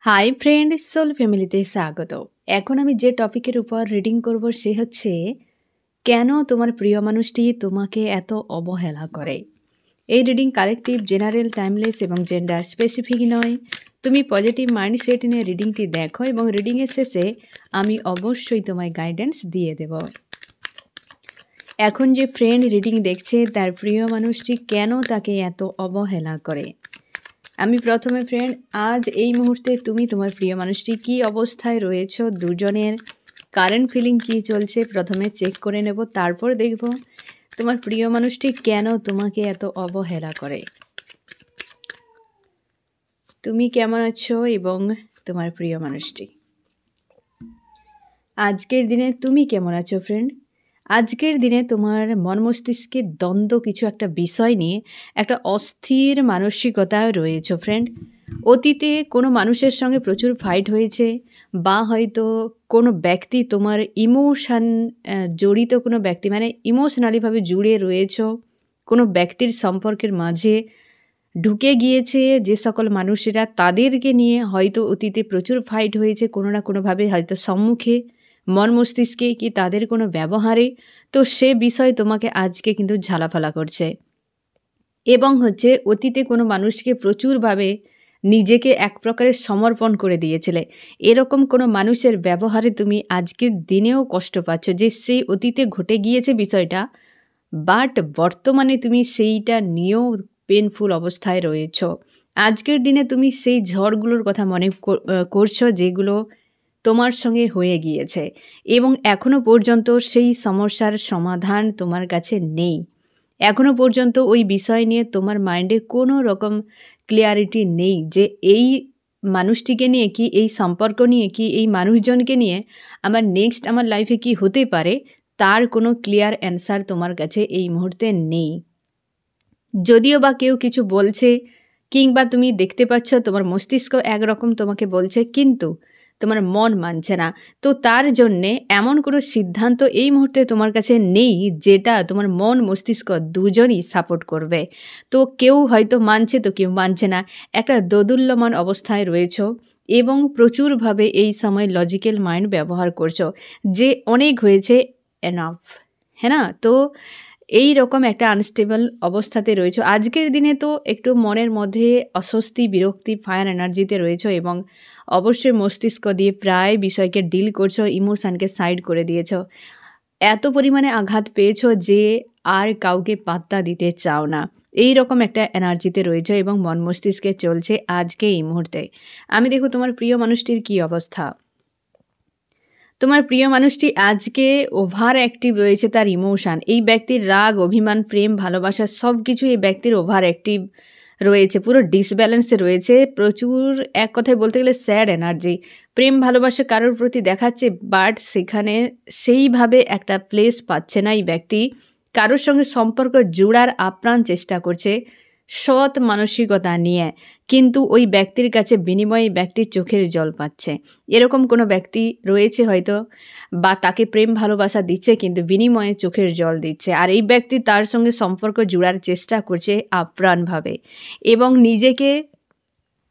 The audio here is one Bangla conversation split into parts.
হাই ফ্রেন্ড, সোল ফ্যামিলিতে স্বাগত। এখন আমি যে টপিকের উপর রিডিং করব সে হচ্ছে কেন তোমার প্রিয় মানুষটি তোমাকে এত অবহেলা করে। এই রিডিং কালেকটিভ, জেনারেল, টাইমলেস এবং জেন্ডার স্পেসিফিক নয়। তুমি পজিটিভ মাইন্ডসেট নিয়ে রিডিংটি দেখো এবং রিডিংয়ের শেষে আমি অবশ্যই তোমায় গাইডেন্স দিয়ে দেব। এখন যে ফ্রেন্ড রিডিং দেখছে তার প্রিয় মানুষটি কেন তাকে এত অবহেলা করে। আমি প্রথমে ফ্রেন্ড, আজ এই মুহূর্তে তুমি তোমার প্রিয় মানুষটি কী অবস্থায় রয়েছো, দুজনের কারেন্ট ফিলিং কী চলছে প্রথমে চেক করে নেব, তারপর দেখব তোমার প্রিয় মানুষটি কেন তোমাকে এত অবহেলা করে। তুমি কেমন আছো এবং তোমার প্রিয় মানুষটি আজকের দিনে তুমি কেমন আছো ফ্রেন্ড। আজকের দিনে তোমার মন মস্তিষ্কে দ্বন্দ্ব কিছু একটা বিষয় নিয়ে একটা অস্থির মানসিকতা রয়েছে ফ্রেন্ড। অতীতে কোনো মানুষের সঙ্গে প্রচুর ফাইট হয়েছে বা হয়তো কোনো ব্যক্তি তোমার ইমোশান জড়িত, কোনো ব্যক্তি মানে ইমোশনালিভাবে জুড়ে রয়েছ কোনো ব্যক্তির সম্পর্কের মাঝে ঢুকে গিয়েছে যে সকল মানুষেরা, তাদেরকে নিয়ে হয়তো অতীতে প্রচুর ফাইট হয়েছে কোনো না কোনোভাবে, হয়তো সম্মুখে, মন মস্তিষ্কে কি তাদের কোনো ব্যবহারে। তো সে বিষয় তোমাকে আজকে কিন্তু ঝালাফালা করছে এবং হচ্ছে অতীতে কোনো মানুষকে প্রচুরভাবে নিজেকে এক প্রকারের সমর্পণ করে দিয়েছিলে, এরকম কোনো মানুষের ব্যবহারে তুমি আজকের দিনেও কষ্ট পাচ্ছ যে সেই অতীতে ঘটে গিয়েছে বিষয়টা, বাট বর্তমানে তুমি সেইটা নিয়েও পেনফুল অবস্থায় রয়েছ। আজকের দিনে তুমি সেই ঝড়গুলোর কথা মনে করছো যেগুলো তোমার সঙ্গে হয়ে গিয়েছে এবং এখনও পর্যন্ত সেই সমস্যার সমাধান তোমার কাছে নেই। এখনও পর্যন্ত ওই বিষয় নিয়ে তোমার মাইন্ডে কোনো রকম ক্লিয়ারিটি নেই যে এই মানুষটিকে নিয়ে কি, এই সম্পর্ক নিয়ে কি, এই মানুষজনকে নিয়ে আমার নেক্সট আমার লাইফে কি হতে পারে, তার কোনো ক্লিয়ার অ্যান্সার তোমার কাছে এই মুহূর্তে নেই। যদিও বা কেউ কিছু বলছে কিংবা তুমি দেখতে পাচ্ছ তোমার মস্তিষ্ক একরকম তোমাকে বলছে, কিন্তু তোমার মন মানছে না। তো তার জন্যে এমন কোনো সিদ্ধান্ত এই মুহূর্তে তোমার কাছে নেই যেটা তোমার মন মস্তিষ্ক দুজনই সাপোর্ট করবে। তো কেউ হয়তো মানছে তো কেউ মানছে না, একটা দোদুল্যমান অবস্থায় রয়েছো এবং প্রচুরভাবে এই সময় লজিক্যাল মাইন্ড ব্যবহার করছো যে অনেক হয়েছে, এনাফ, হ্যাঁ না। তো এই রকম একটা আনস্টেবল অবস্থাতে রয়েছে আজকের দিনে। তো একটু মনের মধ্যে অস্বস্তি, বিরক্তি, ফায়ার এনার্জিতে রয়েছে এবং অবশ্যই মস্তিষ্ক দিয়ে প্রায় বিষয়কে ডিল করছো, ইমোশানকে সাইড করে দিয়েছো, এত পরিমাণে আঘাত পেয়েছো যে আর কাউকে পাত্তা দিতে চাও না, এই রকম একটা এনার্জিতে রয়েছে এবং মন মস্তিষ্কে চলছে আজকে এই মুহূর্তে। আমি দেখো তোমার প্রিয় মানুষটির কী অবস্থা। তোমার প্রিয় মানুষটি আজকে ওভার অ্যাক্টিভ রয়েছে, তার ইমোশান, এই ব্যক্তির রাগ, অভিমান, প্রেম, ভালোবাসা সব কিছু এই ব্যক্তির ওভার অ্যাক্টিভ রয়েছে, পুরো ডিসব্যালেন্সে রয়েছে, প্রচুর এক কথায় বলতে গেলে স্যাড এনার্জি। প্রেম ভালোবাসা কারোর প্রতি দেখাচ্ছে, বাট সেখানে সেইভাবে একটা প্লেস পাচ্ছে না এই ব্যক্তি। কারোর সঙ্গে সম্পর্ক জোড়ার আপ্রাণ চেষ্টা করছে সৎ মানসিকতা নিয়ে, কিন্তু ওই ব্যক্তির কাছে বিনিময়ে ব্যক্তির চোখের জল পাচ্ছে, এরকম কোনো ব্যক্তি রয়েছে হয়তো, বা তাকে প্রেম ভালোবাসা দিচ্ছে কিন্তু বিনিময়ে চোখের জল দিচ্ছে, আর এই ব্যক্তি তার সঙ্গে সম্পর্ক জোড়ার চেষ্টা করছে আপ্রাণভাবে এবং নিজেকে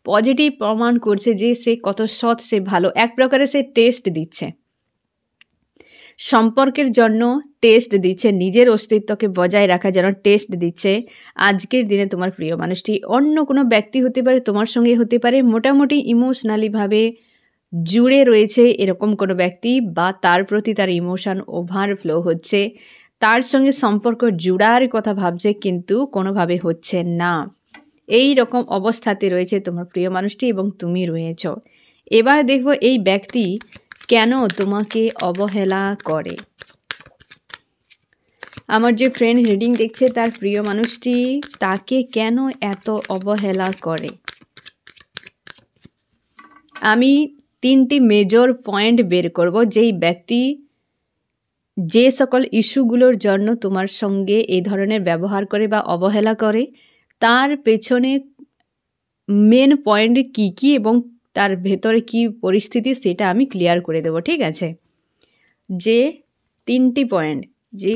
পজিটিভ প্রমাণ করছে যে সে কত সৎ, সে ভালো, এক প্রকারে সে টেস্ট দিচ্ছে, সম্পর্কের জন্য টেস্ট দিচ্ছে, নিজের অস্তিত্বকে বজায় রাখার জন্য টেস্ট দিচ্ছে। আজকের দিনে তোমার প্রিয় মানুষটি অন্য কোনো ব্যক্তি হতে পারে, তোমার সঙ্গে হতে পারে, মোটামুটি ইমোশনালিভাবে জুড়ে রয়েছে এরকম কোনো ব্যক্তি, বা তার প্রতি তার ইমোশন ওভারফ্লো হচ্ছে, তার সঙ্গে সম্পর্ক জুড়ার কথা ভাবছে কিন্তু কোনোভাবে হচ্ছে না। এই রকম অবস্থাতে রয়েছে তোমার প্রিয় মানুষটি এবং তুমি রয়েছ। এবার দেখো এই ব্যক্তি কেন তোমাকে অবহেলা করে। আমার যে ফ্রেন্ড রিডিং দেখছে তার প্রিয় মানুষটি তাকে কেন এত অবহেলা করে। আমি 3টি মেজর পয়েন্ট বের করব যেই ব্যক্তি যে সকল ইস্যুগুলোর জন্য তোমার সঙ্গে এই ধরনের ব্যবহার করে বা অবহেলা করে, তার পেছনে মেন পয়েন্ট কী কী এবং তার ভেতরে কি পরিস্থিতি সেটা আমি ক্লিয়ার করে দেব, ঠিক আছে। যে 3টি পয়েন্ট যে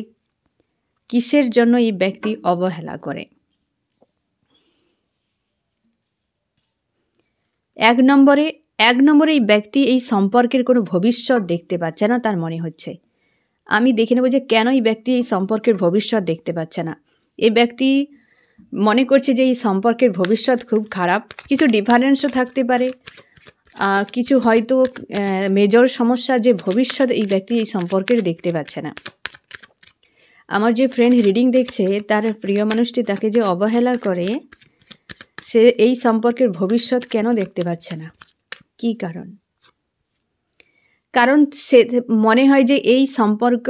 কিসের জন্য এই ব্যক্তি অবহেলা করে। 1 নম্বরে এক নম্বরে এই ব্যক্তি এই সম্পর্কের কোনো ভবিষ্যৎ দেখতে পাচ্ছে না তার মনে হচ্ছে। আমি দেখে নেব যে কেন এই ব্যক্তি এই সম্পর্কের ভবিষ্যৎ দেখতে পাচ্ছে না। এই ব্যক্তি মনে করছে যে এই সম্পর্কের ভবিষ্যৎ খুব খারাপ। কিছু ডিফারেন্সও থাকতে পারে, কিছু হয়তো মেজর সমস্যা, যে ভবিষ্যৎ এই ব্যক্তি এই সম্পর্কের দেখতে পাচ্ছে না। আমার যে ফ্রেন্ড রিডিং দেখছে, তার প্রিয় মানুষটি তাকে যে অবহেলা করে, সে এই সম্পর্কের ভবিষ্যৎ কেন দেখতে পাচ্ছে না? কী কারণ? কারণ সে মনে হয় যে এই সম্পর্ক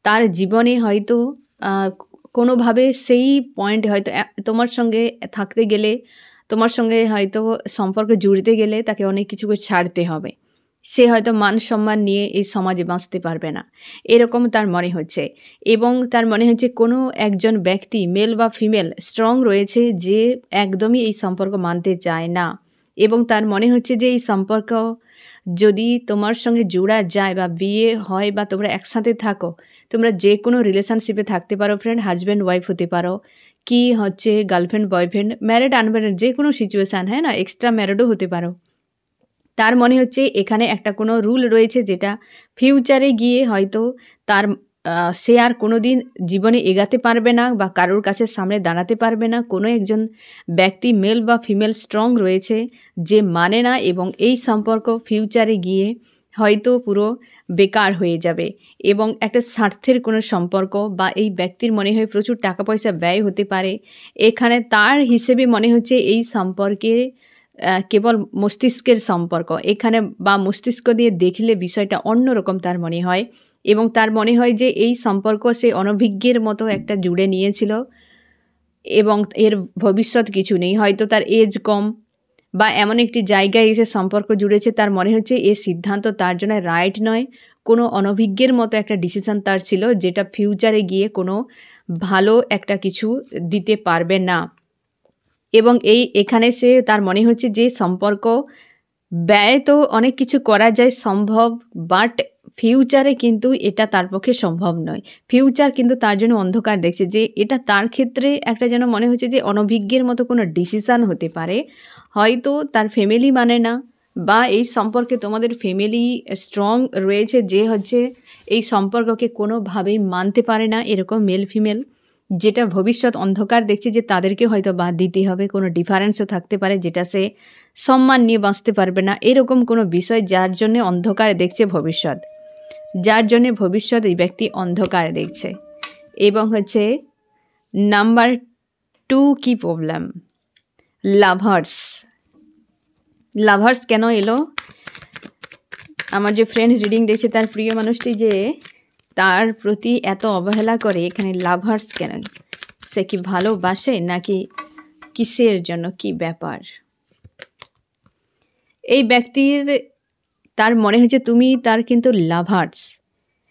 তার জীবনে হয়তো কোনোভাবে সেই পয়েন্টে হয়তো তোমার সঙ্গে থাকতে গেলে, তোমার সঙ্গে হয়তো সম্পর্ক জুড়তে গেলে তাকে অনেক কিছু ছাড়তে হবে। সে হয়তো মান সম্মান নিয়ে এই সমাজে বাঁচতে পারবে না, এরকম তার মনে হচ্ছে। এবং তার মনে হচ্ছে কোনো একজন ব্যক্তি, মেল বা ফিমেল, স্ট্রং রয়েছে যে একদমই এই সম্পর্ক মানতে চায় না। এবং তার মনে হচ্ছে যে এই সম্পর্ক যদি তোমার সঙ্গে জোড়া যায় বা বিয়ে হয় বা তোমরা একসাথে থাকো, তোমরা যে কোনো রিলেশনশিপে থাকতে পারো ফ্রেন্ড, হাজব্যান্ড ওয়াইফ হতে পারো, কি হচ্ছে গার্লফ্রেন্ড বয়ফ্রেন্ড, ম্যারিড আনম্যারিড, যে কোনো সিচুয়েশান, হ্যাঁ না, এক্সট্রা ম্যারিডও হতে পারো। তার মনে হচ্ছে এখানে একটা কোনো রুল রয়েছে যেটা ফিউচারে গিয়ে হয়তো তার সে আর কোনো দিন জীবনে এগাতে পারবে না বা কারোর কাছে সামনে দাঁড়াতে পারবে না। কোনো একজন ব্যক্তি, মেল বা ফিমেল, স্ট্রং রয়েছে যে মানে না, এবং এই সম্পর্ক ফিউচারে গিয়ে হয়তো পুরো বেকার হয়ে যাবে। এবং একটা স্বার্থের কোনো সম্পর্ক, বা এই ব্যক্তির মনে হয় প্রচুর টাকা পয়সা ব্যয় হতে পারে এখানে। তার হিসেবে মনে হচ্ছে এই সম্পর্কে কেবল মস্তিষ্কের সম্পর্ক এখানে, বা মস্তিষ্ক দিয়ে দেখলে বিষয়টা অন্যরকম তার মনে হয়। এবং তার মনে হয় যে এই সম্পর্ক সে অনভিজ্ঞের মতো একটা জুড়ে নিয়েছিল এবং এর ভবিষ্যৎ কিছু নেই। হয়তো তার এজ কম, বা এমন একটি জায়গায় এসে সম্পর্ক জুড়েছে, তার মনে হচ্ছে এই সিদ্ধান্ত তার জন্য রাইট নয়। কোনো অনভিজ্ঞের মতো একটা ডিসিশান তার ছিল, যেটা ফিউচারে গিয়ে কোনো ভালো একটা কিছু দিতে পারবে না। এবং এখানে সে, তার মনে হচ্ছে যে সম্পর্ক ব্যয় তো অনেক কিছু করা যায় সম্ভব, বাট ফিউচারে কিন্তু এটা তার পক্ষে সম্ভব নয়। ফিউচার কিন্তু তার জন্য অন্ধকার দেখছে, যে এটা তার ক্ষেত্রে একটা যেন মনে হচ্ছে যে অনভিজ্ঞের মতো কোনো ডিসিশান হতে পারে। হয়তো তার ফ্যামিলি মানে না, বা এই সম্পর্কে তোমাদের ফ্যামিলি স্ট্রং রয়েছে যে হচ্ছে এই সম্পর্ককে কোনোভাবেই মানতে পারে না, এরকম মেল ফিমেল, যেটা ভবিষ্যৎ অন্ধকার দেখছে যে তাদেরকে হয়তো বাদ দিতে হবে। কোনো ডিফারেন্সও থাকতে পারে যেটা সে সম্মান নিয়ে বাঁচতে পারবে না, এরকম কোনো বিষয় যার জন্য অন্ধকার দেখছে ভবিষ্যৎ, যার জন্যে ভবিষ্যৎ এই ব্যক্তি অন্ধকার দেখছে। এবং হচ্ছে নাম্বার 2 কি প্রবলেম? লাভার্স। লাভার্স কেন এলো? আমার যে ফ্রেন্ড রিডিং দেখছে, তার প্রিয় মানুষটি যে তার প্রতি এত অবহেলা করে, এখানে লাভার্স কেন? সে কি ভালোবাসে নাকি কিসের জন্য, কি ব্যাপার? এই ব্যক্তির, তার মনে হচ্ছে তুমি তার কিন্তু লাভার্স,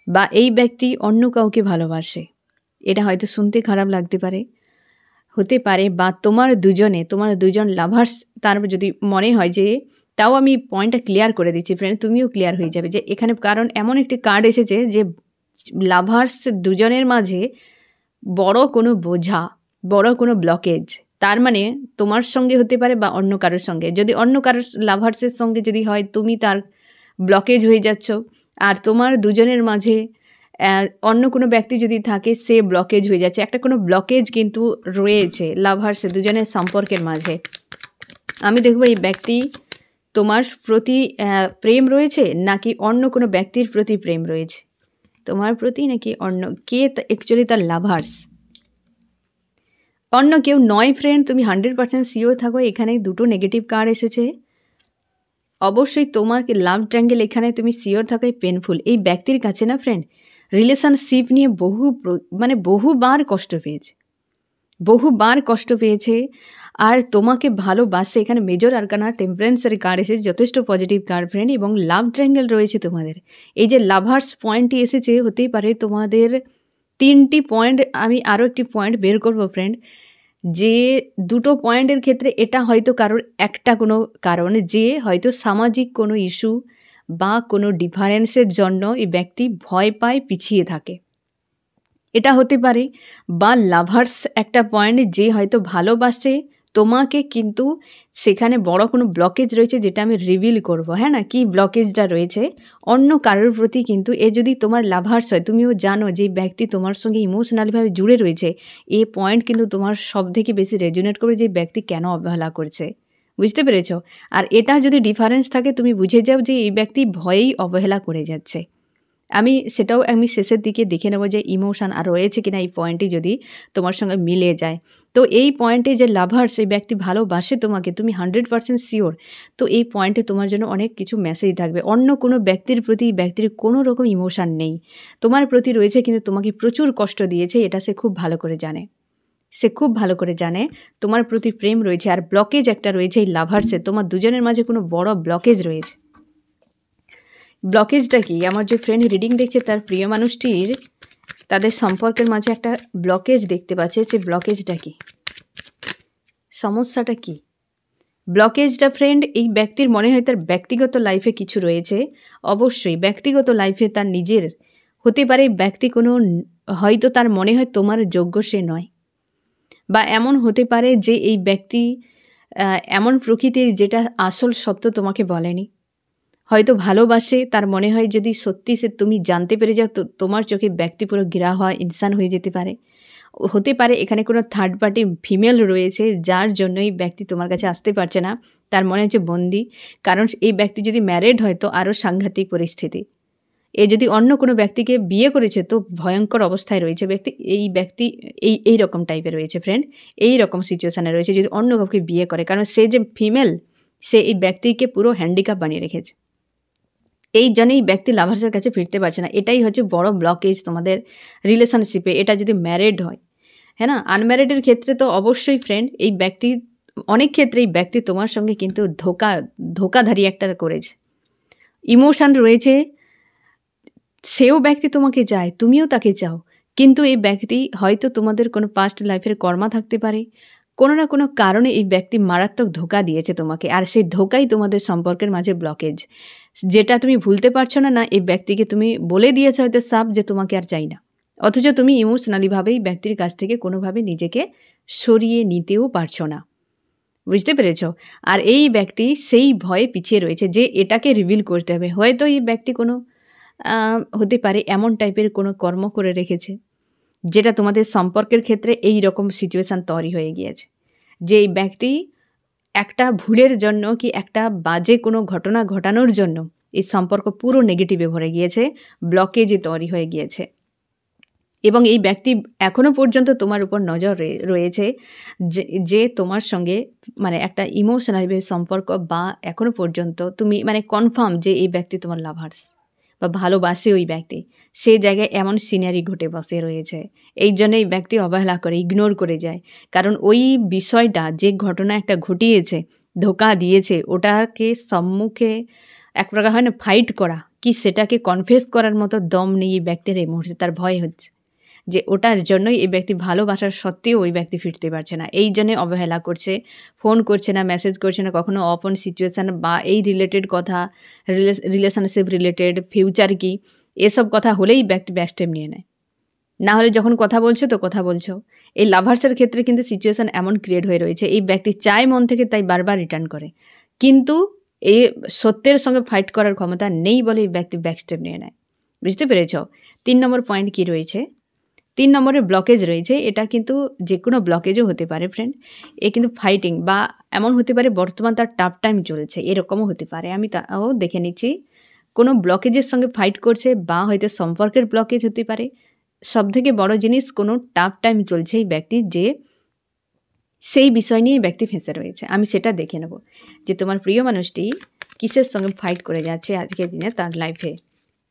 বা এই ব্যক্তি অন্য কাউকে ভালোবাসে। এটা হয়তো শুনতে খারাপ লাগতে পারে, হতে পারে, বা তোমার দুজন লাভার্স তার যদি মনে হয় যে, তাও আমি পয়েন্টটা ক্লিয়ার করে দিচ্ছি ফ্রেন্ড, তুমিও ক্লিয়ার হয়ে যাবে যে এখানে। কারণ এমন একটি কার্ড এসেছে যে লাভার্স দুজনের মাঝে বড় কোনো বোঝা, বড় কোনো ব্লকেজ, তার মানে তোমার সঙ্গে হতে পারে বা অন্য কারোর সঙ্গে। যদি অন্য কারোর লাভার্সের সঙ্গে যদি হয়, তুমি তার ব্লকেজ হয়ে যাচ্ছ, আর তোমার দুজনের মাঝে অন্য কোনো ব্যক্তি যদি থাকে, সে ব্লকেজ হয়ে যাচ্ছে। একটা কোনো ব্লকেজ কিন্তু রয়েছে লাভার্স দুজনের সম্পর্কের মাঝে। আমি দেখব এই ব্যক্তি তোমার প্রতি প্রেম রয়েছে নাকি অন্য কোনো ব্যক্তির প্রতি প্রেম রয়েছে, তোমার প্রতি নাকি অন্য, কে অ্যাকচুয়ালি তার লাভার্স? অন্য কেউ নয় ফ্রেন্ড, তুমি 100% শিওর থাকো। এখানে দুটো নেগেটিভ কার্ড এসেছে। অবশ্যই তোমার লাভ ট্রায়াঙ্গেল, এখানে তুমি শিওর থাকো পেনফুল। এই ব্যক্তির কাছে না ফ্রেন্ড, রিলেশনশিপ নিয়ে বহুবার কষ্ট পেয়েছে, আর তোমাকে ভালোবাসে। এখানে মেজর আরকানা টেম্পারেন্সের কার্ড এসেছে, যথেষ্ট পজিটিভ কার্ড ফ্রেন্ড, এবং লাভ ট্রায়াঙ্গেল রয়েছে তোমাদের। এই যে লাভার্স পয়েন্টটি এসেছে, হতেই পারে তোমাদের 3টি পয়েন্ট। আমি আরও একটি পয়েন্ট বের করবো ফ্রেন্ড, যে দুটো পয়েন্টের ক্ষেত্রে এটা হয়তো কারোর একটা কোনো কারণ, যে হয়তো সামাজিক কোনো ইস্যু বা কোনো ডিফারেন্সের জন্য এই ব্যক্তি ভয় পায়, পিছিয়ে থাকে, এটা হতে পারে। বা লাভার্স একটা পয়েন্ট, যে হয়তো ভালোবাসে তোমাকে কিন্তু সেখানে বড় কোনো ব্লকেজ রয়েছে, যেটা আমি রিভিল করব, হ্যাঁ না? কি ব্লকেজটা রয়েছে অন্য কারোর প্রতি, কিন্তু এ যদি তোমার লাভার্স হয়, তুমিও জানো যে ব্যক্তি তোমার সঙ্গে ইমোশনালিভাবে জুড়ে রয়েছে, এই পয়েন্ট কিন্তু তোমার সবথেকে বেশি রেজোনেট করবে যে ব্যক্তি কেন অবহেলা করছে। বুঝতে পেরেছ? আর এটা যদি ডিফারেন্স থাকে, তুমি বুঝে যাও যে এই ব্যক্তি ভয়েই অবহেলা করে যাচ্ছে। সেটাও আমি শেষের দিকে দেখে নেব যে ইমোশন আর রয়েছে কিনা এই পয়েন্টটি যদি তোমার সঙ্গে মিলে যায়। তো এই পয়েন্টে যে লাভার্স, এই ব্যক্তি ভালোবাসে তোমাকে, তুমি 100% শিওর। তো এই পয়েন্টে তোমার জন্য অনেক কিছু মেসেজ থাকবে। অন্য কোনো ব্যক্তির প্রতি ব্যক্তির কোনো রকম ইমোশন নেই, তোমার প্রতি রয়েছে, কিন্তু তোমাকে প্রচুর কষ্ট দিয়েছে, এটা সে খুব ভালো করে জানে। সে খুব ভালো করে জানে তোমার প্রতি প্রেম রয়েছে। আর ব্লকেজ একটা রয়েছে এই লাভার্সে, তোমার দুজনের মাঝে কোনো বড় ব্লকেজ রয়েছে। ব্লকেজটা কি? আমার যে ফ্রেন্ড রিডিং দেখছে, তার প্রিয় মানুষটির তাদের সম্পর্কের মাঝে একটা ব্লকেজ দেখতে পাচ্ছে। সে ব্লকেজটা কি? সমস্যাটা কি? ব্লকেজটা ফ্রেন্ড, এই ব্যক্তির মনে হয় তার ব্যক্তিগত লাইফে কিছু রয়েছে। অবশ্যই ব্যক্তিগত লাইফে তার নিজের হতে পারে ব্যক্তি কোনো, হয়তো তার মনে হয় তোমার যোগ্য সে নয়, বা এমন হতে পারে যে এই ব্যক্তি এমন প্রকৃতির যেটা আসল সত্য তোমাকে বলেনি। হয়তো ভালোবাসে, তার মনে হয় যদি সত্যি সে তুমি জানতে পেরে যাও, তো তোমার চোখে ব্যক্তি পুরো গিরা হওয়া ইনসান হয়ে যেতে পারে। হতে পারে এখানে কোনো থার্ড পার্টি ফিমেল রয়েছে, যার জন্যই ব্যক্তি তোমার কাছে আসতে পারছে না, তার মনে হচ্ছে বন্দি। কারণ এই ব্যক্তি যদি ম্যারিড হয় তো আরও সাংঘাতিক পরিস্থিতি। এ যদি অন্য কোনো ব্যক্তিকে বিয়ে করেছে তো ভয়ঙ্কর অবস্থায় রয়েছে ব্যক্তি এই রকম টাইপের রয়েছে ফ্রেন্ড, এই রকম সিচুয়েশানে রয়েছে যদি অন্য কাউকে বিয়ে করে। কারণ সে যে ফিমেল, সে এই ব্যক্তিকে পুরো হ্যান্ডিক্যাপ বানিয়ে রেখেছে। এই জন্যই ব্যক্তি লাভার্সের কাছে ফিরতে পারছে না। এটাই হচ্ছে বড় ব্লকেজ তোমাদের রিলেশনশিপে, এটা যদি ম্যারিড হয়, হ্যাঁ না? আনম্যারিডের ক্ষেত্রে তো অবশ্যই ফ্রেন্ড, এই ব্যক্তি অনেক ক্ষেত্রে এই ব্যক্তি তোমার সঙ্গে কিন্তু ধোকাধারি একটা করেছে। ইমোশান রয়েছে, সেও ব্যক্তি তোমাকে চায়, তুমিও তাকে চাও, কিন্তু এই ব্যক্তি হয়তো তোমাদের কোনো পাস্ট লাইফের কর্মা থাকতে পারে। কোনো না কোনো কারণে এই ব্যক্তি মারাত্মক ধোকা দিয়েছে তোমাকে, আর সেই ধোকাই তোমাদের সম্পর্কের মাঝে ব্লকেজ, যেটা তুমি ভুলতে পারছো না। এই ব্যক্তিকে তুমি বলে দিয়েছ হয়তো সাফ যে তোমাকে আর চাই না, অথচ তুমি ইমোশনালিভাবেই ব্যক্তির কাছ থেকে কোনোভাবে নিজেকে সরিয়ে নিতেও পারছো না। বুঝতে পেরেছ? আর এই ব্যক্তি সেই ভয়ে পিছিয়ে রয়েছে যে এটাকে রিভিল করতে হবে। হয়তো এই ব্যক্তি কোনো হতে পারে এমন টাইপের কোনো কর্ম করে রেখেছে, যেটা তোমাদের সম্পর্কের ক্ষেত্রে এই রকম সিচুয়েশান তৈরি হয়ে গিয়েছে, যে এই ব্যক্তি একটা ভুলের জন্য কি একটা বাজে কোনো ঘটনা ঘটানোর জন্য এই সম্পর্ক পুরো নেগেটিভে ভরে গিয়েছে, ব্লকেজে তৈরি হয়ে গিয়েছে। এবং এই ব্যক্তি এখনও পর্যন্ত তোমার উপর নজর রয়েছে, যে তোমার সঙ্গে মানে একটা ইমোশনাল সম্পর্ক, বা এখনও পর্যন্ত তুমি মানে কনফার্ম যে এই ব্যক্তি তোমার লাভার্স বা ভালোবাসে ওই ব্যক্তি, সেই জায়গায় এমন সিনারি ঘটে বসে রয়েছে। এই জন্য এই ব্যক্তি অবহেলা করে, ইগনোর করে যায়। কারণ ওই বিষয়টা, যে ঘটনা একটা ঘটিয়েছে, ধোকা দিয়েছে, ওটাকে সম্মুখে এক প্রকার হয় না ফাইট করা, কি সেটাকে কনফেস করার মতো দম নেই এই ব্যক্তির এই মুহূর্তে। তার ভয় হচ্ছে যে ওটার জন্যই এই ব্যক্তি ভালোবাসার সত্ত্বেও ওই ব্যক্তি ফিরতে পারছে না, এই জন্যে অবহেলা করছে, ফোন করছে না, মেসেজ করছে না, কখনো অপন সিচুয়েশান বা এই রিলেটেড কথা, রিলেশনশিপ রিলেটেড, ফিউচার কি, এসব কথা হলেই ব্যক্তি ব্যাক স্টেপ নিয়ে নেয়। না হলে যখন কথা বলছো তো কথা বলছো। এই লাভার্সের ক্ষেত্রে কিন্তু সিচুয়েশান এমন ক্রিয়েট হয়ে রয়েছে, এই ব্যক্তি চায় মন থেকে, তাই বারবার রিটার্ন করে, কিন্তু এই সত্যের সঙ্গে ফাইট করার ক্ষমতা নেই বলে এই ব্যক্তি ব্যাক স্টেপ নিয়ে নেয়। বুঝতে পেরেছ? 3 নম্বর পয়েন্ট কি রয়েছে? 3 নম্বরে ব্লকেজ রয়েছে। এটা কিন্তু যে কোনো ব্লকেজও হতে পারে ফ্রেন্ড। এ কিন্তু ফাইটিং, বা এমন হতে পারে বর্তমান তার টাফ টাইম চলছে, এরকমও হতে পারে। আমি তাও দেখে নিচ্ছি। কোনো ব্লকেজের সঙ্গে ফাইট করছে, বা হয়তো সম্পর্কের ব্লকেজ হতে পারে। সবথেকে বড় জিনিস, কোনো টাফ টাইম চলছে এই ব্যক্তির, যে সেই বিষয় নিয়ে ব্যক্তি ফেঁসে রয়েছে। আমি সেটা দেখে নেব যে তোমার প্রিয় মানুষটি কিসের সঙ্গে ফাইট করে যাচ্ছে আজকের দিনে তার লাইফে।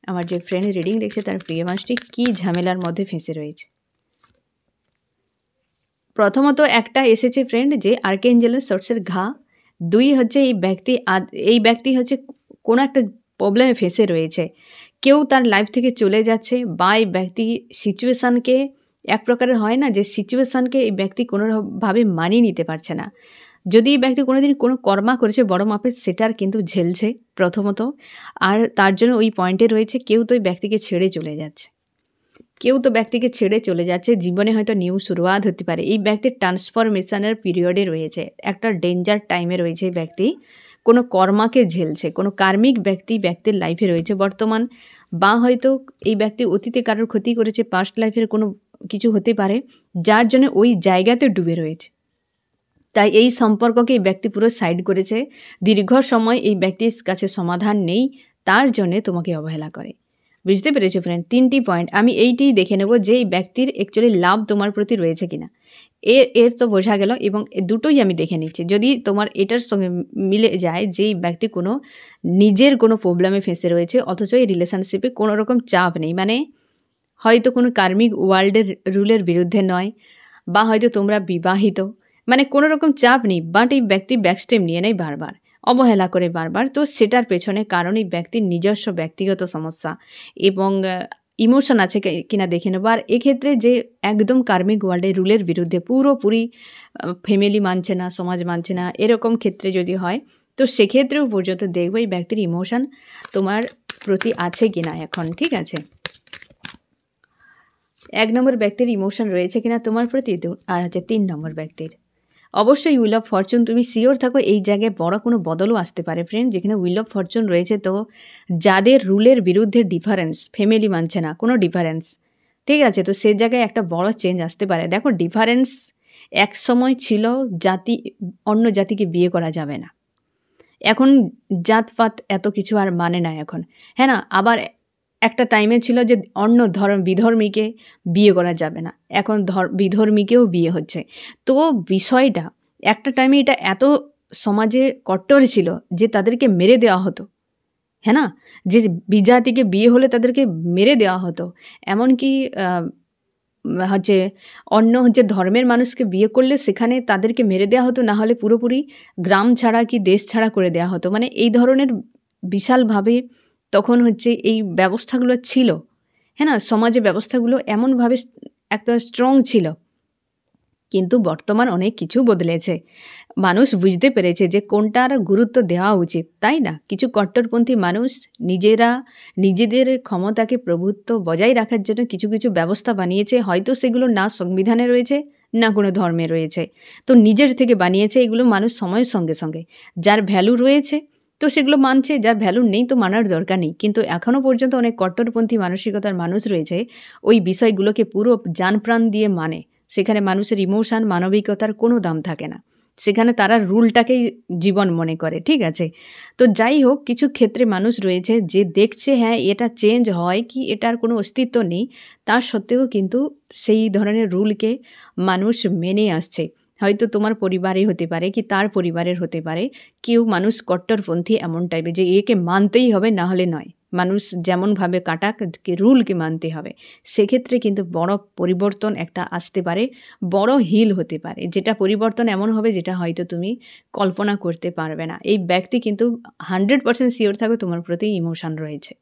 আমার যে ফ্রেন্ড রিডিং দেখছে, তার প্রিয় মানুষটি কী ঝামেলার মধ্যে ফেঁসে রয়েছে। প্রথমত একটা এসেছে ফ্রেন্ড, যে আর্কেঞ্জেলের সোর্সের ঘা। 2 হচ্ছে এই ব্যক্তি হচ্ছে কোনো একটা প্রবলেমে ফেঁসে রয়েছে, কেউ তার লাইফ থেকে চলে যাচ্ছে, বা এই ব্যক্তি সিচুয়েশানকে এক প্রকারের হয় না যে সিচুয়েশানকে এই ব্যক্তি কোনোভাবে মানিয়ে নিতে পারছে না। যদি এই ব্যক্তি কোনোদিন কোনো কর্মা করেছে বড় মাপের, সেটার কিন্তু ঝেলছে প্রথমত। আর তার জন্য ওই পয়েন্টে রয়েছে, কেউ তো এই ব্যক্তিকে ছেড়ে চলে যাচ্ছে। কেউ তো ব্যক্তিকে ছেড়ে চলে যাচ্ছে, জীবনে হয়তো নিউ শুরুয়াত হতে পারে। এই ব্যক্তির ট্রান্সফরমেশনের পিরিয়ডে রয়েছে, একটা ডেঞ্জার টাইমে রয়েছে এই ব্যক্তি, কোনো কর্মাকে ঝেলছে, কোনো কার্মিক ব্যক্তির লাইফে রয়েছে বর্তমান, বা হয়তো এই ব্যক্তি অতীতে কারোর ক্ষতি করেছে, পাস্ট লাইফের কোনো কিছু হতে পারে, যার জন্য ওই জায়গাতে ডুবে রয়েছে। তাই এই সম্পর্ককে এই ব্যক্তি পুরো সাইড করেছে, দীর্ঘ সময় এই ব্যক্তির কাছে সমাধান নেই, তার জন্যে তোমাকে অবহেলা করে। বুঝতে পেরেছো ফ্রেন্ড? 3টি পয়েন্ট আমি এইটিই দেখে নেব যে এই ব্যক্তির অ্যাকচুয়ালি লাভ তোমার প্রতি রয়েছে কিনা। এর তো বোঝা গেল, এবং দুটোই আমি দেখে নিচ্ছি। যদি তোমার এটার সঙ্গে মিলে যায় যে এই ব্যক্তি কোনো নিজের কোনো প্রবলেমে ফেঁসে রয়েছে, অথচ এই রিলেশনশিপে কোনো রকম চাপ নেই, মানে হয়তো কোনো কার্মিক ওয়ার্ল্ডের রুলের বিরুদ্ধে নয়, বা হয়তো তোমরা বিবাহিত, মানে কোনো রকম চাপ নেই, বাট এই ব্যক্তি ব্যাকস্টেপ নিয়ে নেয় বারবার, অবহেলা করে বারবার। তো সেটার পেছনে কারণ এই ব্যক্তির নিজস্ব ব্যক্তিগত সমস্যা এবং ইমোশন আছে কিনা দেখে নেবো। আর এক্ষেত্রে যে একদম কার্মিক ওয়ার্ল্ডের রুলের বিরুদ্ধে পুরোপুরি ফ্যামিলি মানছে না, সমাজ মানছে না, এরকম ক্ষেত্রে যদি হয়, তো সেক্ষেত্রেও পর্যন্ত দেখবো এই ব্যক্তির ইমোশন তোমার প্রতি আছে কিনা এখন। ঠিক আছে, 1 নম্বর ব্যক্তির ইমোশন রয়েছে কিনা তোমার প্রতি, আর হচ্ছে 3 নম্বর ব্যক্তির। অবশ্যই উইল অফ ফরচুন, তুমি শিওর থাকো এই জায়গায় বড় কোনো বদলও আসতে পারে ফ্রেন্ড। যেখানে উইল অফ ফরচুন রয়েছে, তো যাদের রুলের বিরুদ্ধে ডিফারেন্স, ফ্যামিলি মানছে না, কোনো ডিফারেন্স, ঠিক আছে, তো সে জায়গায় একটা বড় চেঞ্জ আসতে পারে। দেখো, ডিফারেন্স এক সময় ছিল, জাতি অন্য জাতিকে বিয়ে করা যাবে না, এখন জাতপাত এত কিছু আর মানে না এখন, হ্যাঁ না। আবার একটা টাইমে ছিল যে অন্য বিধর্মীকে বিয়ে করা যাবে না, এখন বিধর্মীকেও বিয়ে হচ্ছে। তো বিষয়টা একটা টাইমে এটা এত সমাজে কট্টর ছিল যে তাদেরকে মেরে দেওয়া হতো, হ্যাঁ না, যে বিজাতিকে বিয়ে হলে তাদেরকে মেরে দেওয়া হতো। এমনকি হচ্ছে অন্য ধর্মের মানুষকে বিয়ে করলে সেখানে তাদেরকে মেরে দেওয়া হতো, না হলে পুরোপুরি গ্রাম ছাড়া কি দেশ ছাড়া করে দেওয়া হতো। মানে এই ধরনের বিশালভাবে তখন এই ব্যবস্থাগুলো ছিল, হ্যাঁ না, সমাজে ব্যবস্থাগুলো এমনভাবে একটা স্ট্রং ছিল। কিন্তু বর্তমান অনেক কিছু বদলেছে, মানুষ বুঝতে পেরেছে যে কোনটার গুরুত্ব দেওয়া উচিত, তাই না। কিছু কট্টরপন্থী মানুষ নিজেদের ক্ষমতাকে, প্রভুত্ব বজায় রাখার জন্য কিছু কিছু ব্যবস্থা বানিয়েছে, হয়তো সেগুলো না সংবিধানে রয়েছে না কোনো ধর্মে রয়েছে, তো নিজের থেকে বানিয়েছে এগুলো। মানুষ সময়ের সঙ্গে সঙ্গে যার ভ্যালু রয়েছে তো সেগুলো মানছে, যার ভ্যালু নেই তো মানার দরকার নেই। কিন্তু এখনও পর্যন্ত অনেক কট্টরপন্থী মানসিকতার মানুষ রয়েছে, ওই বিষয়গুলোকে পুরো জানপ্রাণ দিয়ে মানে। সেখানে মানুষের ইমোশান, মানবিকতার কোনো দাম থাকে না, সেখানে তারা রুলটাকেই জীবন মনে করে। ঠিক আছে, তো যাই হোক, কিছু ক্ষেত্রে মানুষ রয়েছে যে দেখছে হ্যাঁ এটা চেঞ্জ হয় কি, এটার কোনো অস্তিত্ব নেই, তার সত্ত্বেও কিন্তু সেই ধরনের রুলকে মানুষ মেনে আসছে। হয়তো তোমার পরিবারে হতে পারে কি তার পরিবারের হতে পারে, কেউ মানুষ কট্টরপন্থী এমন টাইপের যে একে মানতেই হবে, না হলে নয়। মানুষ যেমনভাবে কাটাক, রুলকে মানতে হবে। সেক্ষেত্রে কিন্তু বড় পরিবর্তন একটা আসতে পারে, বড় হিল হতে পারে, যেটা পরিবর্তন এমন হবে যেটা হয়তো তুমি কল্পনা করতে পারবে না। এই ব্যক্তি কিন্তু 100% শিওর থাকো তোমার প্রতি ইমোশন রয়েছে।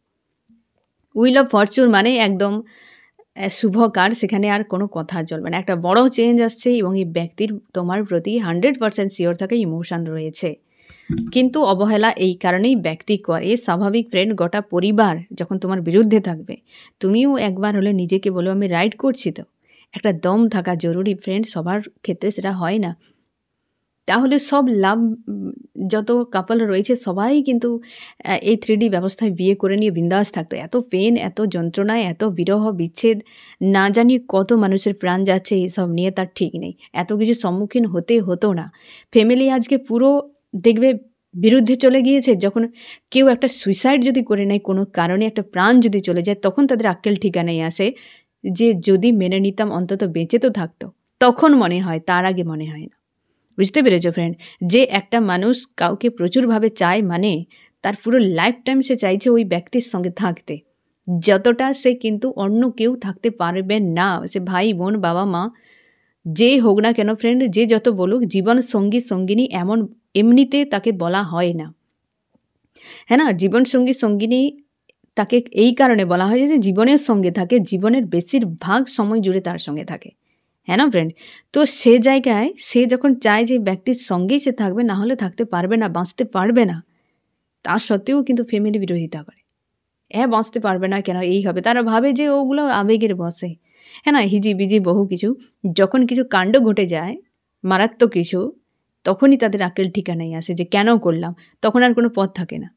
উইল অফ ফরচুন মানে একদম শুভ কার, সেখানে আর কোনো কথা চলবে না, একটা বড় চেঞ্জ আসছে এবং এই ব্যক্তির তোমার প্রতি 100% শিওর থাকে ইমোশন রয়েছে। কিন্তু অবহেলা এই কারণেই ব্যক্তি করে, স্বাভাবিক ফ্রেন্ড। গোটা পরিবার যখন তোমার বিরুদ্ধে থাকবে, তুমিও একবার হলে নিজেকে বলো আমি রাইট করছি তো। একটা দম থাকা জরুরি ফ্রেন্ড, সবার ক্ষেত্রে সেটা হয় না। তাহলে সব যত কাপল রয়েছে সবাই কিন্তু এই 3D ব্যবস্থায় বিয়ে করে নিয়ে বিন্দাস থাকতো। এত পেন, এত যন্ত্রণায়, এত বিরহ বিচ্ছেদ, না জানি কত মানুষের প্রাণ যাচ্ছে এইসব নিয়ে, তার ঠিক নেই। এত কিছু সম্মুখীন হতে হতো না। ফ্যামিলি আজকে পুরো দেখবে বিরুদ্ধে চলে গিয়েছে। যখন কেউ একটা সুইসাইড যদি করে নেয় কোনো কারণে, একটা প্রাণ যদি চলে যায়, তখন তাদের আক্কেল ঠিকানায় আসে যে যদি মেনে নিতাম অন্তত বেঁচে তো থাকতো। তখন মনে হয়, তার আগে মনে হয় না। বুঝতে পেরেছো ফ্রেন্ড? যে একটা মানুষ কাউকে প্রচুরভাবে চায়, মানে তার পুরো লাইফ টাইম সে চাইছে ওই ব্যক্তির সঙ্গে থাকতে, যতটা সে কিন্তু অন্য কেউ থাকতে পারবে না। সে ভাই বোন, বাবা মা, যে হোক না কেন ফ্রেন্ড, যে যত বলুক, জীবন সঙ্গী সঙ্গিনী এমনিতে তাকে বলা হয় না, হ্যাঁ না। জীবন সঙ্গী সঙ্গিনী তাকে এই কারণে বলা হয় যে জীবনের সঙ্গে থাকে, জীবনের বেশিরভাগ সময় জুড়ে তার সঙ্গে থাকে, হ্যাঁ না ফ্রেন্ড। তো সে জায়গায় সে যখন চায় যে ব্যক্তির সঙ্গেই সে থাকবে, না হলে থাকতে পারবে না, বাঁচতে পারবে না, তার সত্ত্বেও কিন্তু ফ্যামিলি বিরোধিতা করে। হ্যাঁ, বাঁচতে পারবে না কেন, এই হবে। তারা ভাবে যে ওগুলো আবেগের বশে। হ্যাঁ না? হিজিবিজি বহু কিছু। যখন কিছু কাণ্ড ঘটে যায়, মারাত্মক কিছু, তখনই তাদের আক্কেল ঠিকানায় আসে যে কেন করলাম? তখন আর কোনো পথ থাকে না।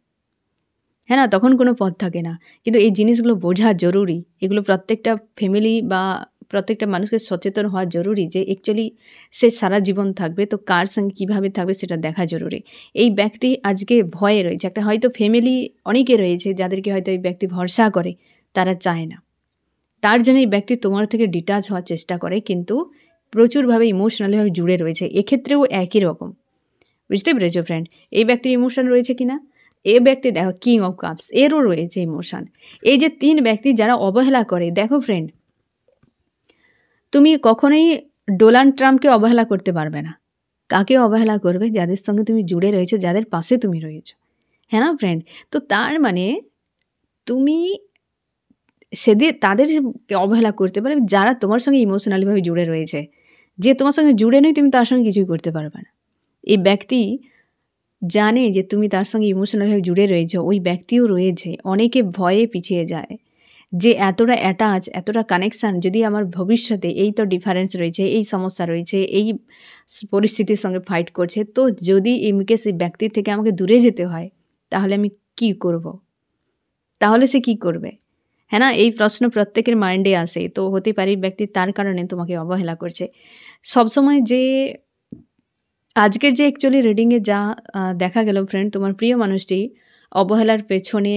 হ্যাঁ না? তখন কোনো পথ থাকে না। কিন্তু এই জিনিসগুলো বোঝা জরুরি। এগুলো প্রত্যেকটা ফ্যামিলি বা প্রত্যেকটা মানুষকে সচেতন হওয়া জরুরি যে অ্যাকচুয়ালি সে সারা জীবন থাকবে, তো কার সঙ্গে কীভাবে থাকবে সেটা দেখা জরুরি। এই ব্যক্তি আজকে ভয়ে রয়েছে। একটা হয়তো ফ্যামিলি অনেকে রয়েছে যাদেরকে হয়তো এই ব্যক্তি ভরসা করে, তারা চায় না। তার জন্য এই ব্যক্তি তোমার থেকে ডিটাচ হওয়ার চেষ্টা করে, কিন্তু প্রচুরভাবে ইমোশনালিভাবে জুড়ে রয়েছে। এক্ষেত্রেও একই রকম। বুঝতে পেরেছো ফ্রেন্ড? এই ব্যক্তির ইমোশন রয়েছে কি না? এ ব্যক্তি দেখো কিং অফ কাপস, এরও রয়েছে ইমোশন। এই যে ৩ ব্যক্তি যারা অবহেলা করে, দেখো ফ্রেন্ড, তুমি কখনোই ডোনাল্ড ট্রাম্পকে অবহেলা করতে পারবে না। কাকে অবহেলা করবে? যাদের সঙ্গে তুমি জুড়ে রয়েছো, যাদের পাশে তুমি রয়েছো। হ্যাঁ না ফ্রেন্ড? তো তার মানে তুমি তাদেরকে অবহেলা করতে পারবে যারা তোমার সঙ্গে ইমোশনালিভাবে জুড়ে রয়েছে। যে তোমার সঙ্গে জুড়ে নেই, তুমি তার সঙ্গে কিছুই করতে পারবে না। এই ব্যক্তি জানে যে তুমি তার সঙ্গে ইমোশনালভাবে জুড়ে রয়েছো, ওই ব্যক্তিও রয়েছে। অনেকে ভয়ে পিছিয়ে যায় যে এতটা অ্যাটাচ, এতটা কানেকশান, যদি আমার ভবিষ্যতে এই তো ডিফারেন্স রয়েছে, এই সমস্যা রয়েছে, এই পরিস্থিতির সঙ্গে ফাইট করছে, তো যদি ইনকেস এই ব্যক্তির থেকে আমাকে দূরে যেতে হয়, তাহলে আমি কি করব? তাহলে সে কি করবে? হ্যাঁ না? এই প্রশ্ন প্রত্যেকের মাইন্ডে আসে। তো হতে পারে ব্যক্তি তার কারণে তোমাকে অবহেলা করছে। সবসময় যে আজকের যে অ্যাকচুয়ালি রিডিংয়ে যা দেখা গেল ফ্রেন্ড, তোমার প্রিয় মানুষটি অবহেলার পেছনে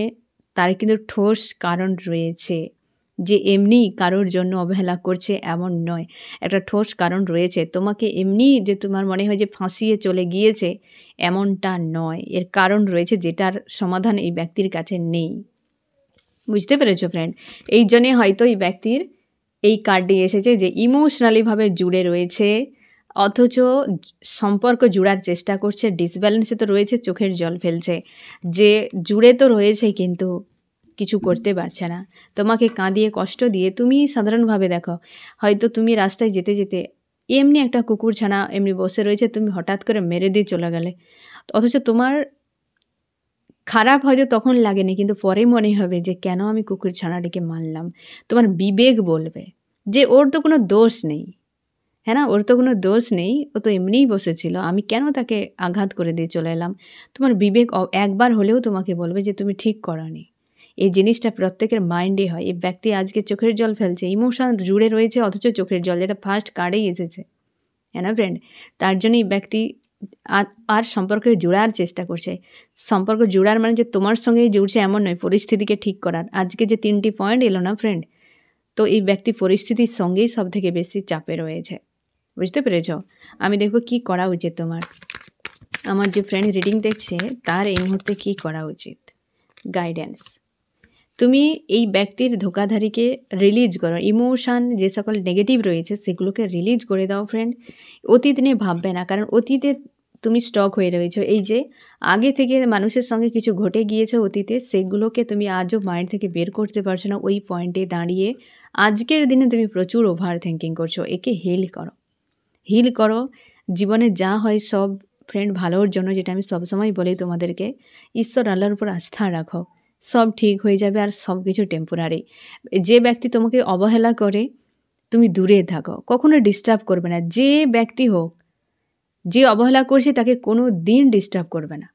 তার কিন্তু ঠোস কারণ রয়েছে। যে এমনি কারোর জন্য অবহেলা করছে এমন নয়। একটা ঠোস কারণ রয়েছে। তোমাকে এমনি যে তোমার মনে হয় যে ফাঁসিয়ে চলে গিয়েছে, এমনটা নয়। এর কারণ রয়েছে যেটার সমাধান এই ব্যক্তির কাছে নেই। বুঝতে পেরেছো ফ্রেন্ড? এই জন্যে হয়তো এই ব্যক্তির এই কার্ডটি এসেছে যে ইমোশনালিভাবে জুড়ে রয়েছে, অথচ সম্পর্ক জুড়ার চেষ্টা করছে, ডিসব্যালেন্সে তো রয়েছে, চোখের জল ফেলছে। যে জুড়ে তো রয়েছে কিন্তু কিছু করতে পারছে না। তোমাকে কাঁদিয়ে কষ্ট দিয়ে, তুমি সাধারণভাবে দেখো, হয়তো তুমি রাস্তায় যেতে যেতে এমনি একটা কুকুরছানা এমনি বসে রয়েছে, তুমি হঠাৎ করে মেরে দিয়ে চলে গেলে। অথচ তোমার খারাপ হয়তো তখন লাগেনি, কিন্তু পরে মনে হবে যে কেন আমি কুকুরছানাটিকে মারলাম। তোমার বিবেক বলবে যে ওর তো কোনো দোষ নেই। হ্যাঁ না? ওর তো কোনো দোষ নেই, ও তো এমনিই বসেছিল, আমি কেন তাকে আঘাত করে দিয়ে চলে এলাম? তোমার বিবেক একবার হলেও তোমাকে বলবে যে তুমি ঠিক করোনি। এই জিনিসটা প্রত্যেকের মাইন্ডে হয়। এই ব্যক্তি আজকে চোখের জল ফেলছে, ইমোশন জুড়ে রয়েছে, অথচ চোখের জল, যেটা ফার্স্ট কার্ডেই এসেছে। হ্যাঁ না ফ্রেন্ড? তার জন্য এই ব্যক্তি আর সম্পর্কে জোড়ার চেষ্টা করছে। সম্পর্ক জোড়ার মানে যে তোমার সঙ্গেই জুড়ছে এমন নয়, পরিস্থিতিকে ঠিক করার। আজকে যে ৩টি পয়েন্ট এলো না ফ্রেন্ড, তো এই ব্যক্তি পরিস্থিতির সঙ্গেই সবথেকে বেশি চাপে রয়েছে। বুঝতে পেরেছ? আমি দেখব কি করা উচিত তোমার। আমার যে ফ্রেন্ড রিডিং দেখছে তার এই মুহূর্তে কী করা উচিত? গাইডেন্স। তুমি এই ব্যক্তির ধোঁকাধারীকে রিলিজ করো। ইমোশান যে সকল নেগেটিভ রয়েছে সেগুলোকে রিলিজ করে দাও ফ্রেন্ড। অতীত নিয়ে ভাববে না, কারণ অতীতে তুমি স্টক হয়ে রয়েছো। এই যে আগে থেকে মানুষের সঙ্গে কিছু ঘটে গিয়েছে অতীতে, সেগুলোকে তুমি আজও মাইন্ড থেকে বের করতে পারছো না। ওই পয়েন্টে দাঁড়িয়ে আজকের দিনে তুমি প্রচুর ওভার থিঙ্কিং করছো। একে হিল করো, হিল করো। জীবনে যা হয় সব ফ্রেন্ড ভালোর জন্য, যেটা আমি সবসময় বলি তোমাদেরকে। ঈশ্বর আল্লাহর উপর আস্থা রাখো, সব ঠিক হয়ে যাবে, আর সব কিছু টেম্পোরারি। যে ব্যক্তি তোমাকে অবহেলা করে, তুমি দূরে থাকো, কখনো ডিস্টার্ব করবে না। যে ব্যক্তি হোক, যে অবহেলা করছে তাকে কোনো দিন ডিস্টার্ব করবে না,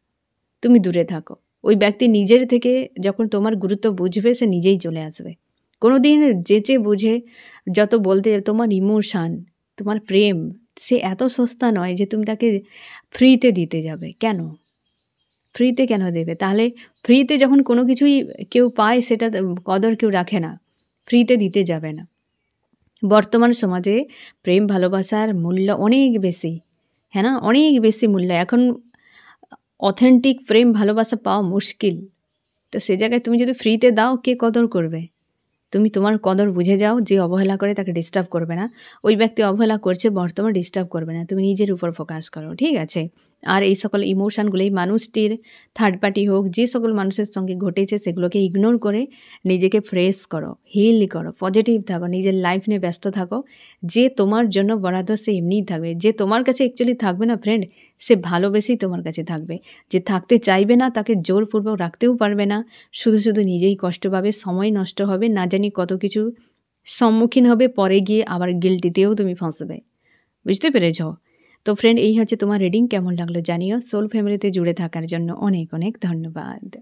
তুমি দূরে থাকো। ওই ব্যক্তি নিজের থেকে যখন তোমার গুরুত্ব বুঝবে, সে নিজেই চলে আসবে। কোনো দিন যেচে বুঝে যত বলতে, তোমার ইমোশান, তোমার প্রেম, সে এত সস্তা নয় যে তুমি তাকে ফ্রিতে দিতে যাবে। কেন ফ্রিতে কেন দেবে? তাহলে ফ্রিতে যখন কোনো কিছুই কেউ পায়, সেটা কদর কেউ রাখে না, ফ্রিতে দিতে যাবে না। বর্তমান সমাজে প্রেম ভালোবাসার মূল্য অনেক বেশি। হ্যাঁ না? অনেক বেশি মূল্য। এখন অথেন্টিক প্রেম ভালোবাসা পাওয়া মুশকিল। তো সে জায়গায় তুমি যদি ফ্রিতে দাও, কে কদর করবে? তুমি তোমার কদর বুঝে যাও। যে অবহেলা করে তাকে ডিস্টার্ব করবে না। ওই ব্যক্তি অবহেলা করছে বর্তমানে, ডিস্টার্ব করবে না। তুমি নিজের উপর ফোকাস করো, ঠিক আছে? আর এই সকল ইমোশনগুলো এই মানুষটির থার্ড পার্টি হোক, যে সকল মানুষের সঙ্গে ঘটেছে সেগুলোকে ইগনোর করে নিজেকে ফ্রেশ করো, হিল করো, পজিটিভ থাকো, নিজের লাইফ নিয়ে ব্যস্ত থাকো। যে তোমার জন্য বরাদ্দ সে এমনিই থাকবে। যে তোমার কাছে অ্যাকচুয়ালি থাকবে না ফ্রেন্ড, সে ভালোবেসেই তোমার কাছে থাকবে। যে থাকতে চাইবে না তাকে জোরপূর্বক রাখতেও পারবে না। শুধু শুধু নিজেই কষ্ট পাবে, সময় নষ্ট হবে, না জানি কত কিছু সম্মুখীন হবে, পরে গিয়ে আবার গিল্টিতেও তুমি ফাঁসবে। বুঝতে পেরেছ? তো ফ্রেন্ড, এই হচ্ছে তোমার রিডিং। কেমন লাগলো জানিও। সোল ফ্যামিলিতে জুড়ে থাকার জন্য অনেক অনেক ধন্যবাদ।